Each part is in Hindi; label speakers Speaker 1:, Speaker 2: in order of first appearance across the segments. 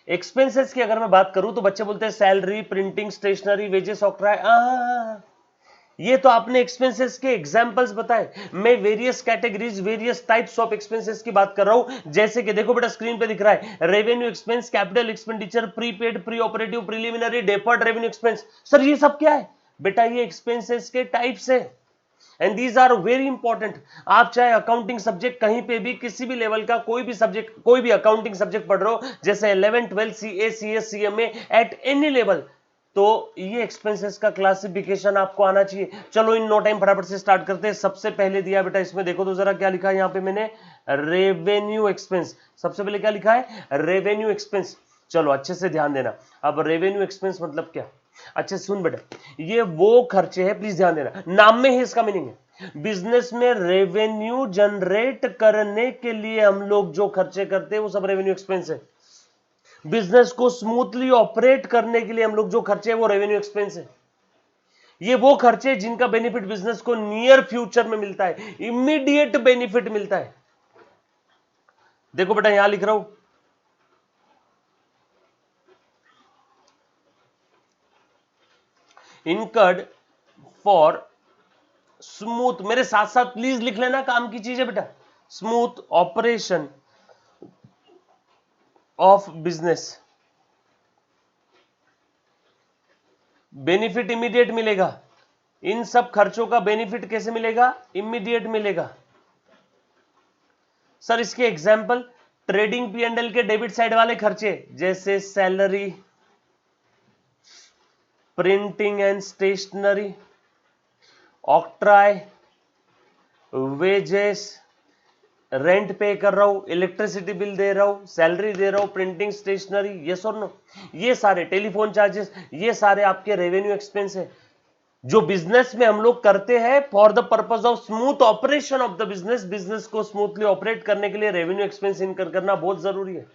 Speaker 1: एक्सपेंसेस की अगर मैं बात करूं तो बच्चे बोलते हैं salary, printing, stationery, wages, octroi. ये तो आपने एक्सपेंसेस के एग्जांपल्स बताए। मैं various categories, various types of expenses की बात कर रहा हूं, जैसे कि देखो बेटा स्क्रीन पे दिख रहा है, revenue expense, capital expenditure, prepaid, pre operative, preliminary, deferred revenue expense. Sir ये सब क्या है? बेटा ये एक्सपेंसेस के टाइप्स है and these are very important. आप चाहे अकाउंटिंग सब्जेक्ट कहीं पे भी किसी भी लेवल का कोई भी सब्जेक्ट, कोई भी अकाउंटिंग सब्जेक्ट पढ़ रहे हो, जैसे 11 12 CA, CS, CMA, at any level, तो ये एक्सपेंसेस का क्लासिफिकेशन आपको आना चाहिए। चलो इन नो टाइम फटाफट से स्टार्ट करते हैं। सबसे पहले दिया बेटा इसमें देखो तो जरा क्या लिखा है यहाँ पे मैंने, रेवेन्यू एक्सपेंस। सबसे पहले क्या लिखा है? Revenue expense. चलो अच्छे से ध्यान देना। अब रेवेन्यू एक्सपेंस मतलब क्या? अच्छे सुन बेटा, ये वो खर्चे हैं, प्लीज ध्यान देना, नाम में ही इसका मीनिंग है। बिजनेस में रेवेन्यू जनरेट करने के लिए हम लोग जो खर्चे करते हैं वो सब रेवेन्यू एक्सपेंस है। बिजनेस को स्मूथली ऑपरेट करने के लिए हम लोग जो खर्चे हैं वो रेवेन्यू एक्सपेंस है। ये वो खर्चे जिनका बेनिफिट बिजनेस को नियर फ्यूचर में मिलता है, इमीडिएट बेनिफिट मिलता है। देखो बेटा यहां लिख रहा हूं, इनकर्ड फॉर स्मूथ, मेरे साथ साथ प्लीज लिख लेना, काम की चीज है बेटा, smooth operation of business. Benefit immediate मिलेगा। इन सब खर्चों का बेनिफिट कैसे मिलेगा? इमीडिएट मिलेगा। सर इसके एग्जांपल, ट्रेडिंग P&L के डेबिट साइड वाले खर्चे जैसे salary, printing and stationery, octroi, wages, rent पे कर रहा हूं, इलेक्ट्रिसिटी बिल दे रहा हूं, सैलरी दे रहा हूं, प्रिंटिंग, स्टेशनरी, यस और नो, ये सारे टेलीफोन चार्जेस, ये सारे आपके रेवेन्यू एक्सपेंस है जो बिजनेस में हम लोग करते हैं for the purpose of smooth operation of the business. Business को स्मूथली ऑपरेट करने के लिए रेवेन्यू एक्सपेंस इनकर करना बहुत जरूरी है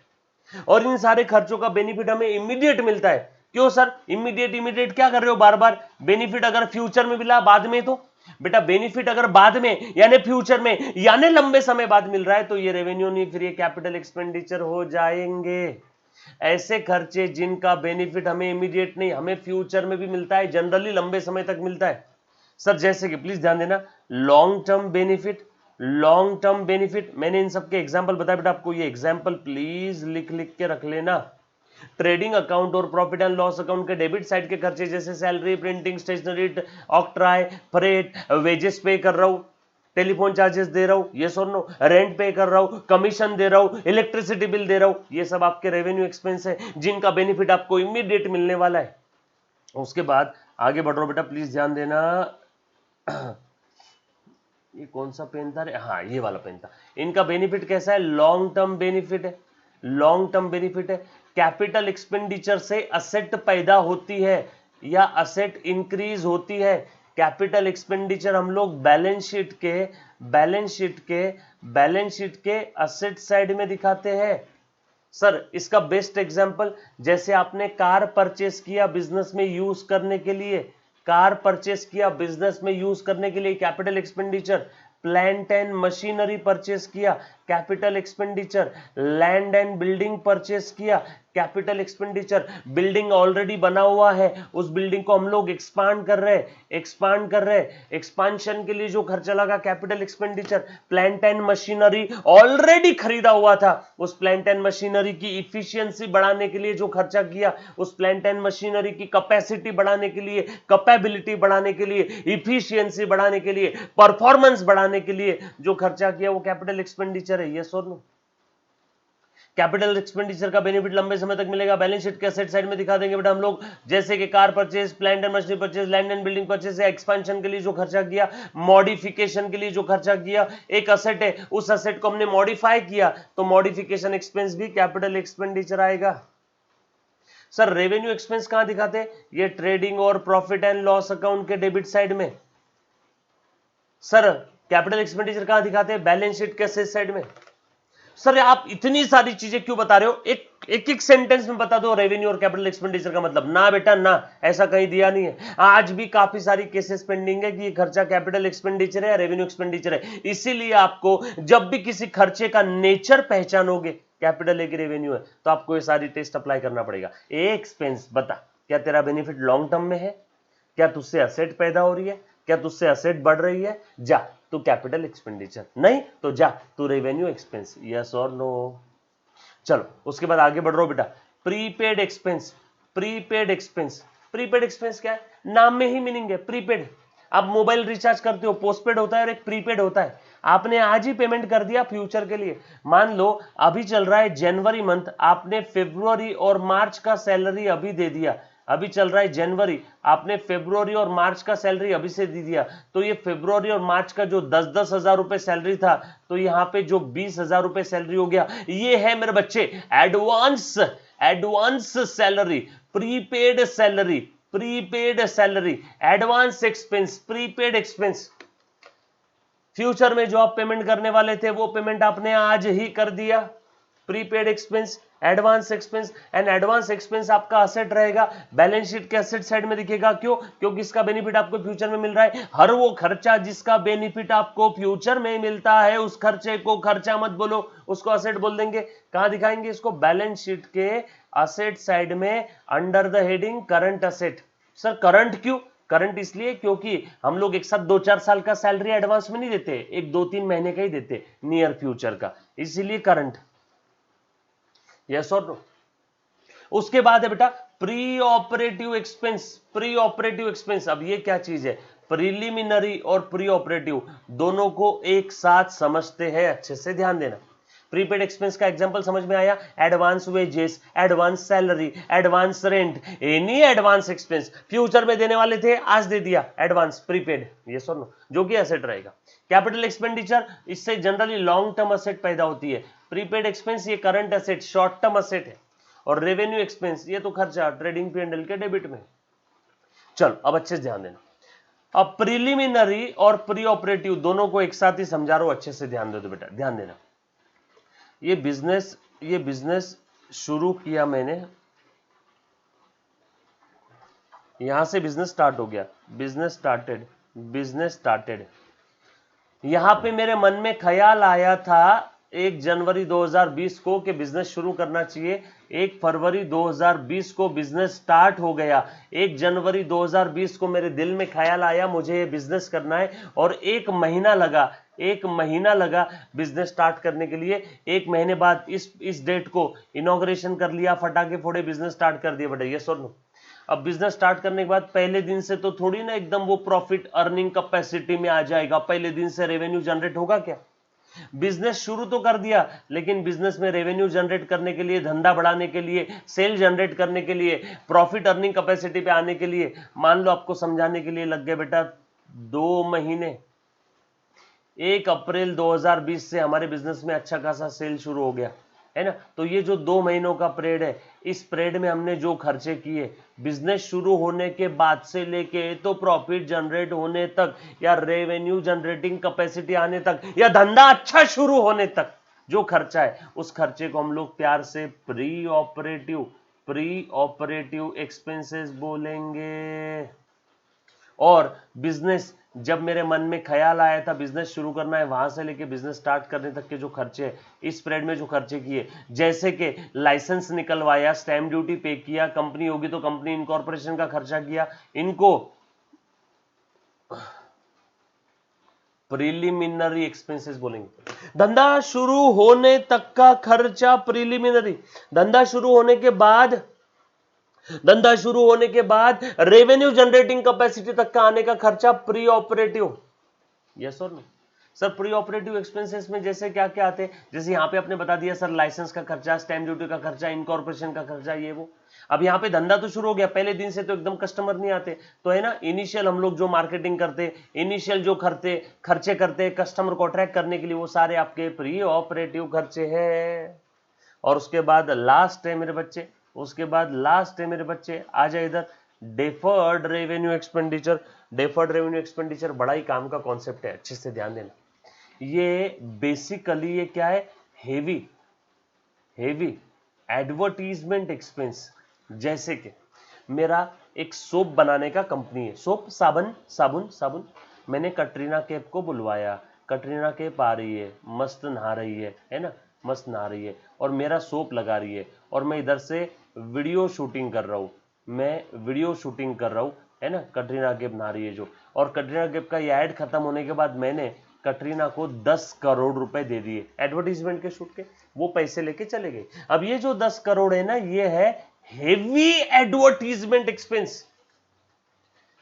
Speaker 1: और इन सारे खर्चों का बेनिफिट हमें इमीडिएट मिलता है। क्यों सर इमीडिएट? इमीडिएट क्या कर रहे हो बार बार? बेनिफिट अगर फ्यूचर में मिला बाद में, तो बेटा बेनिफिट अगर बाद में यानी फ्यूचर में यानी लंबे समय बाद मिल रहा है तो ये रेवेन्यू नहीं, फिर ये कैपिटल एक्सपेंडिचर हो जाएंगे। ऐसे खर्चे जिनका बेनिफिट हमें इमीडिएट नहीं, हमें फ्यूचर में भी मिलता है, जनरली लंबे समय तक मिलता है। सर जैसे कि प्लीज ध्यान देना, long term benefit, long term benefit, मैंने इन सबके एग्जांपल बताया बेटा आपको, ये एग्जांपल प्लीज लिख लिख के रख लेना। ट्रेडिंग अकाउंट और प्रॉफिट एंड लॉस अकाउंट के डेबिट साइड के खर्चे जैसे salary, printing, stationery, octroi, freight, wages पे कर रहा हूं, टेलीफोन चार्जेस दे रहा हूं, यस और नो, रेंट पे कर रहा हूं, कमीशन दे रहा हूं, इलेक्ट्रिसिटी बिल दे रहा हूं, ये सब आपके रेवेन्यू एक्सपेंस है जिनका बेनिफिट आपको इमीडिएट मिलने वाला है। उसके बाद आगे बढ़ रहा हूं बेटा, प्लीज ध्यान देना। ये कौन सा पेन था रे? हाँ ये वाला पेन था। इनका बेनिफिट कैसा है? लॉन्ग टर्म बेनिफिट है, लॉन्ग टर्म बेनिफिट है। कैपिटल एक्सपेंडिचर से असेट पैदा होती है या असेट इंक्रीज होती है। कैपिटल एक्सपेंडिचर हम लोग बैलेंस शीट के असेट साइड में दिखाते हैं। सर इसका बेस्ट एग्जांपल, जैसे आपने कार परचेस किया बिजनेस में यूज करने के लिए, कार परचेस किया बिजनेस में यूज करने के लिए, capital expenditure. Plant and machinery purchase किया, capital expenditure. Land and building purchase किया, कैपिटल एक्सपेंडिचर। बिल्डिंग ऑलरेडी बना हुआ है, उस बिल्डिंग को हम लोग एक्सपांड कर रहे हैं, एक्सपांशन के लिए जो खर्चा लगा capital expenditure. Plant and machinery already खरीदा हुआ था, उस प्लांट एंड मशीनरी की इफिशियंसी बढ़ाने के लिए जो खर्चा किया, उस प्लांट एंड मशीनरी की कैपेसिटी बढ़ाने के लिए, कैपेबिलिटी बढ़ाने के लिए, इफिशियंसी बढ़ाने के लिए, परफॉर्मेंस बढ़ाने के लिए जो खर्चा किया वो कैपिटल एक्सपेंडिचर है, यस और नो। कैपिटल एक्सपेंडिचर का बेनिफिट लंबे समय तक मिलेगा। बैलेंस शीट के असेट साइड में दिखा देंगे बेटा हम लोग, जैसे कि car purchase, plant and machinery purchase, land and building purchase, expansion के लिए जो खर्चा किया, मॉडिफिकेशन के लिए जो खर्चा किया। एक असेट है, उस असेट को हमने मॉडिफाई किया तो मॉडिफिकेशन एक्सपेंस भी कैपिटल एक्सपेंडिचर आएगा। सर रेवेन्यू एक्सपेंस कहां दिखाते हैं? ये ट्रेडिंग और प्रॉफिट एंड लॉस अकाउंट के डेबिट साइड में। सर कैपिटल एक्सपेंडिचर कहां दिखाते हैं? बैलेंस शीट के असेट साइड में। सर आप इतनी सारी चीजें क्यों बता रहे हो? एक एक एक सेंटेंस में बता दो रेवेन्यू और कैपिटल एक्सपेंडिचर का मतलब। ना बेटा ना, ऐसा कहीं दिया नहीं है। आज भी काफी सारी केसेस पेंडिंग है कि ये खर्चा कैपिटल एक्सपेंडिचर है या रेवेन्यू एक्सपेंडिचर है। इसीलिए आपको जब भी किसी खर्चे का नेचर पहचानोगे, कैपिटल है कि रेवेन्यू है, तो आपको ये सारी टेस्ट अप्लाई करना पड़ेगा। ए एक्सपेंस बता, क्या तेरा बेनिफिट लॉन्ग टर्म में है? क्या तुझसे असेट पैदा हो रही है? क्या तुझसे असेट बढ़ रही है? जा तू कैपिटल एक्सपेंडिचर, नहीं तो जा तू रेवेन्यू एक्सपेंस। यस और नो? चलो उसके बाद आगे बढ़ रहा हूं बेटा। Prepaid expense, prepaid expense, prepaid expense क्या है? नाम में ही मीनिंग है, प्रीपेड। आप मोबाइल रिचार्ज करते हो, पोस्टपेड होता है और एक प्रीपेड होता है। आपने आज ही पेमेंट कर दिया फ्यूचर के लिए। मान लो अभी चल रहा है जनवरी मंथ, आपने फरवरी और मार्च का सैलरी अभी दे दिया। अभी चल रहा है जनवरी, आपने फरवरी और मार्च का सैलरी अभी से दे दिया, तो ये फरवरी और मार्च का जो 10-10 हजार रुपए सैलरी था, तो यहां पे जो 20,000 रुपए सैलरी हो गया, ये है मेरे बच्चे advance, advance salary, prepaid salary, prepaid salary, advance expense, prepaid expense. Future में जो आप पेमेंट करने वाले थे वो पेमेंट आपने आज ही कर दिया। Prepaid expense, advance expense. And advance expense आपका असेट रहेगा, बैलेंस शीट के असेट साइड में दिखेगा। क्यों? क्योंकि इसका बेनिफिट आपको फ्यूचर में मिल रहा है। हर वो खर्चा जिसका बेनिफिट आपको फ्यूचर में मिलता है, उस खर्चे को खर्चा मत बोलो, उसको असेट बोल देंगे। कहां दिखाएंगे इसको? बैलेंस शीट के असेट साइड में, under the heading current asset. Sir current क्यों? करंट इसलिए क्योंकि हम लोग एक साथ 2-4 साल का सैलरी एडवांस में नहीं देते, एक 2-3 महीने का ही देते, नियर फ्यूचर का, इसीलिए करंट। यस और नो? उसके बाद है बेटा pre operative expense, pre operative expense. अब ये क्या चीज है? प्रीलिमिनरी और प्री ऑपरेटिव दोनों को एक साथ समझते हैं, अच्छे से ध्यान देना। प्रीपेड एक्सपेंस का एग्जांपल समझ में आया? Advance wages, advance salary, advance rent, any advance expense future में देने वाले थे, आज दे दिया, एडवांस, प्रीपेड। यस और नो? जो कि एसेट रहेगा। कैपिटल एक्सपेंडिचर, इससे जनरली लॉन्ग टर्म असेट पैदा होती है। प्रीपेड एक्सपेंस ये current asset, short term asset है। और रेवेन्यू एक्सपेंस ये तो खर्चा ट्रेडिंग P&L के डेबिट में। चलो अब अच्छे से ध्यान देना। अब प्रीलिमिनरी और प्री ऑपरेटिव दोनों को एक साथ ही समझा रहा हूं, अच्छे से ध्यान दो तो बेटा, ध्यान देना। ये बिजनेस शुरू किया मैंने, यहां से बिजनेस स्टार्ट हो गया, बिजनेस स्टार्टेड। यहां पे मेरे मन में ख्याल आया था 1 जनवरी 2020 को कि बिजनेस शुरू करना चाहिए। 1 फरवरी 2020 को बिजनेस स्टार्ट हो गया। 1 जनवरी 2020 को मेरे दिल में ख्याल आया मुझे ये बिजनेस करना है, और 1 महीना लगा, 1 महीना लगा बिजनेस स्टार्ट करने के लिए। 1 महीने बाद इस डेट को इनॉग्रेशन कर लिया, फटाके फोड़े, बिजनेस स्टार्ट कर दिया बेटा। ये सुन लो, अब बिजनेस स्टार्ट करने के बाद पहले दिन से तो थोड़ी ना एकदम वो प्रॉफिट अर्निंग कैपेसिटी में आ जाएगा, पहले दिन से रेवेन्यू जनरेट होगा क्या? बिजनेस शुरू तो कर दिया, लेकिन बिजनेस में रेवेन्यू जनरेट करने के लिए, धंधा बढ़ाने के लिए, सेल जनरेट करने के लिए, प्रॉफिट अर्निंग कैपेसिटी पे आने के लिए, मान लो आपको समझाने के लिए लग गए बेटा 2 महीने। 1 अप्रैल 2020 से हमारे बिजनेस में अच्छा खासा सेल शुरू हो गया है ना। तो ये जो 2 महीनों का पीरियड है, इस पीरियड में हमने जो खर्चे किए, बिजनेस शुरू होने के बाद से लेके तो प्रॉफिट जनरेट होने तक, या रेवेन्यू जनरेटिंग कैपेसिटी आने तक, या धंधा अच्छा शुरू होने तक, जो खर्चा है उस खर्चे को हम लोग प्यार से प्री ऑपरेटिव एक्सपेंसेस बोलेंगे। और बिजनेस, जब मेरे मन में ख्याल आया था बिजनेस शुरू करना है, वहां से लेके बिजनेस स्टार्ट करने तक के जो खर्चे हैं, इस पीरियड में जो खर्चे किए, जैसे कि लाइसेंस निकलवाया, स्टैम्प ड्यूटी पे किया, कंपनी होगी तो कंपनी इनकॉर्पोरेशन का खर्चा किया, इनको प्रीलिमिनरी एक्सपेंसेस बोलेंगे। धंधा शुरू होने तक का खर्चा प्रीलिमिनरी, धंधा शुरू होने के बाद रेवेन्यू जनरेटिंग कैपेसिटी तक का आने का खर्चा प्री ऑपरेटिव। यस और no? Sir pre operative expenses में जैसे क्या क्या आते हैं? जैसे यहां पे आपने बता दिया सर, लाइसेंस का खर्चा, स्टैम्प ड्यूटी का खर्चा, इनकॉर्पोरेशन का खर्चा, ये वो। अब यहाँ पे धंधा तो शुरू हो गया, पहले दिन से तो एकदम कस्टमर नहीं आते, तो है ना, इनिशियल हम लोग जो मार्केटिंग करते, इनिशियल जो खर्चे करते कस्टमर को अट्रैक्ट करने के लिए, वो सारे आपके प्री ऑपरेटिव खर्चे हैं। और उसके बाद लास्ट है मेरे बच्चे, आ जाए इधर, deferred revenue expenditure. Deferred revenue expenditure बड़ा ही काम का कॉन्सेप्ट है, अच्छे से ध्यान देना। ये बेसिकली ये क्या है? हेवी एडवर्टीजमेंट एक्सपेंस, जैसे कि मेरा एक सोप बनाने का कंपनी है, सोप साबुन साबुन साबुन, मैंने कटरीना कैफ को बुलवाया, कटरीना कैफ आ रही है, मस्त नहा रही है ना, मस्त नहा रही है और मेरा सोप लगा रही है और मैं इधर से वीडियो शूटिंग कर रहा हूँ, मैं वीडियो शूटिंग कर रहा हूँ, है ना, कटरीना कैफ नहा रही है जो, और कटरीना कैफ का ये ऐड खत्म होने के बाद मैंने कटरीना को 10 करोड़ रुपए दे दिए एडवर्टीजमेंट के शूट के, वो पैसे लेके चले गए। अब ये जो 10 करोड़ है ना, ये है हेवी एडवर्टीजमेंट एक्सपेंस।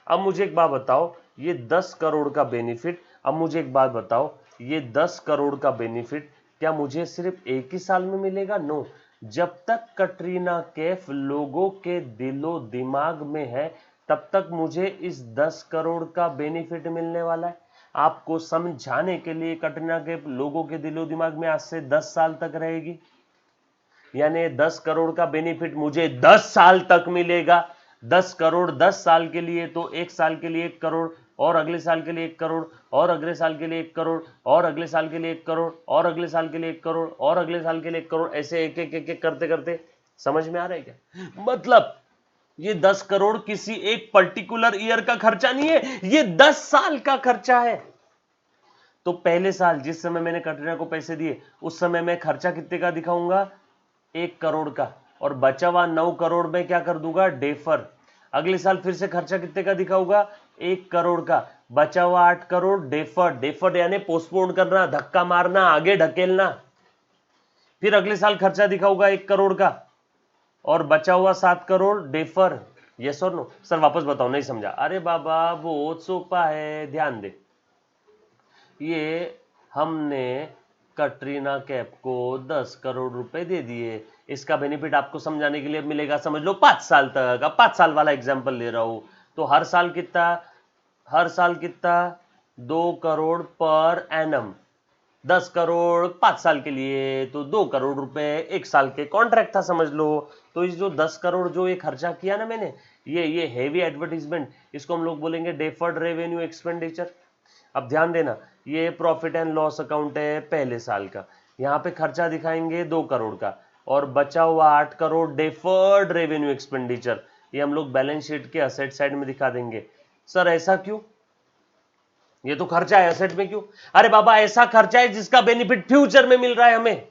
Speaker 1: अब मुझे एक बात बताओ, ये 10 करोड़ का बेनिफिट, अब मुझे एक बात बताओ, ये 10 करोड़ का बेनिफिट क्या मुझे सिर्फ एक ही साल में मिलेगा? नो, जब तक कटरीना कैफ लोगों के दिलो दिमाग में है तब तक मुझे इस 10 करोड़ का बेनिफिट मिलने वाला है। आपको समझाने के लिए, कटरीना कैफ लोगों के दिलो दिमाग में आज से 10 साल तक रहेगी, यानी 10 करोड़ का बेनिफिट मुझे 10 साल तक मिलेगा। 10 करोड़ 10 साल के लिए, तो एक साल के लिए 1 करोड़, और अगले साल के लिए 1 करोड़, और अगले साल के लिए 1 करोड़, और अगले साल के लिए 1 करोड़, और अगले साल के लिए 1 करोड़, और अगले साल के लिए 1 करोड़, ऐसे एक एक एक एक करते करते, समझ में आ रहा है क्या? मतलब ये 10 करोड़ किसी एक पर्टिकुलर ईयर का खर्चा नहीं है, ये 10 साल का खर्चा है। तो पहले साल जिस समय मैंने कटरीना को पैसे दिए उस समय मैं खर्चा कितने का दिखाऊंगा? 1 करोड़ का, और बचा हुआ 9 करोड़ में क्या कर दूंगा? डेफर। अगले साल फिर से खर्चा कितने का दिखाऊंगा? 1 करोड़ का, बचा हुआ 8 करोड़ डेफर। डेफर यानी पोस्टपोन करना, धक्का मारना, आगे ढकेलना। फिर अगले साल खर्चा दिखाऊंगा 1 करोड़ का, और बचा हुआ 7 करोड़ डेफर। यस और नो? सर वापस बताओ, नहीं समझा। अरे बाबा बहुत सोपा है, ध्यान दे। ये हमने कटरीना कैफ को 10 करोड़ रुपए दे दिए, इसका बेनिफिट आपको समझाने के लिए मिलेगा, समझ लो 5 साल तक। अब 5 साल वाला एग्जांपल ले रहा हूं, तो हर साल कितना? हर साल कितना? 2 करोड़ पर एनम। 10 करोड़ 5 साल के लिए, तो 2 करोड़ रुपए 1 साल के कॉन्ट्रैक्ट था, समझ लो। तो इस जो 10 करोड़ जो ये खर्चा किया ना मैंने, ये हेवी एडवर्टीजमेंट, इसको हम लोग बोलेंगे डेफर्ड रेवेन्यू एक्सपेंडिचर। अब ध्यान देना, ये प्रॉफिट एंड लॉस अकाउंट है पहले साल का, यहाँ पे खर्चा दिखाएंगे 2 करोड़ का, और बचा हुआ 8 करोड़ डेफर्ड रेवेन्यू एक्सपेंडिचर, ये हम लोग बैलेंस शीट के असेट साइड में दिखा देंगे। सर ऐसा क्यों? ये तो खर्चा है, असेट में क्यों? अरे बाबा ऐसा खर्चा है जिसका बेनिफिट फ्यूचर में मिल रहा है हमें।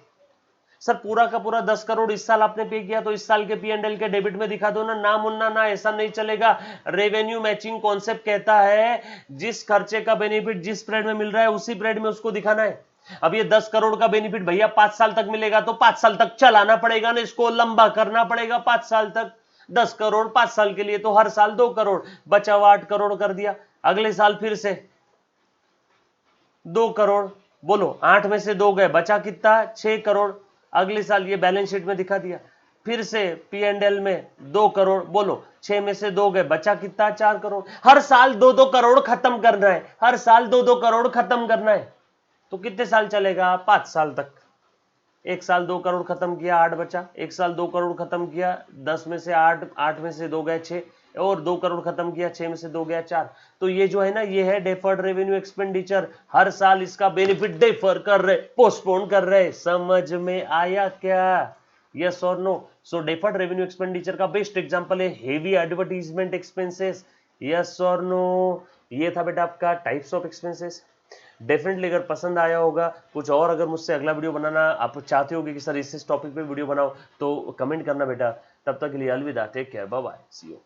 Speaker 1: सर पूरा का पूरा 10 करोड़ इस साल आपने पे किया, तो इस साल के P&L के डेबिट में दिखा दो ना। ना मुन्ना ना, ऐसा नहीं चलेगा। रेवेन्यू मैचिंग कॉन्सेप्ट कहता है जिस खर्चे का बेनिफिट जिस पीरियड में मिल रहा है उसी पीरियड में उसको दिखाना है। अब ये 10 करोड़ का बेनिफिट भैया 5 साल तक मिलेगा, तो 5 साल तक चलाना पड़ेगा ना, इसको लंबा करना पड़ेगा 5 साल तक। 10 करोड़ 5 साल के लिए, तो हर साल 2 करोड़, बचा हुआ 8 करोड़ कर दिया। अगले साल फिर से 2 करोड़, बोलो 8 में से 2 गए, बचा कितना? 6 करोड़। अगले साल ये बैलेंस शीट में दिखा दिया, फिर से P&L में 2 करोड़, बोलो 6 में से 2 गए, बचा कितना? 4 करोड़। हर साल 2-2 करोड़ खत्म करना है, हर साल 2-2 करोड़ खत्म करना है। तो कितने साल चलेगा? 5 साल तक। एक साल 2 करोड़ खत्म किया, 8 बचा। एक साल 2 करोड़ खत्म किया, 10 में से 8, 8 में से 2 गए 6, और 2 करोड़ खत्म किया, 6 में से 2 गया 4। तो ये जो है ना, ये है डेफर्ड रेवेन्यू एक्सपेंडिचर। हर साल इसका बेनिफिट डेफर कर रहे, पोस्टपोन कर रहे। समझ में आया क्या? यस और नो? सो डेफर्ड रेवेन्यू एक्सपेंडिचर का बेस्ट एग्जांपल है हेवी एडवर्टीजमेंट एक्सपेंसेस। यस और नो? ये था बेटा आपका टाइप्स ऑफ एक्सपेंसेस। डेफिनेटली अगर पसंद आया होगा, कुछ और अगर मुझसे अगला वीडियो बनाना आप चाहते होगे कि सर इस टॉपिक पे वीडियो बनाओ, तो कमेंट करना बेटा। तब तक के लिए अलविदा, take care, bye bye, see you.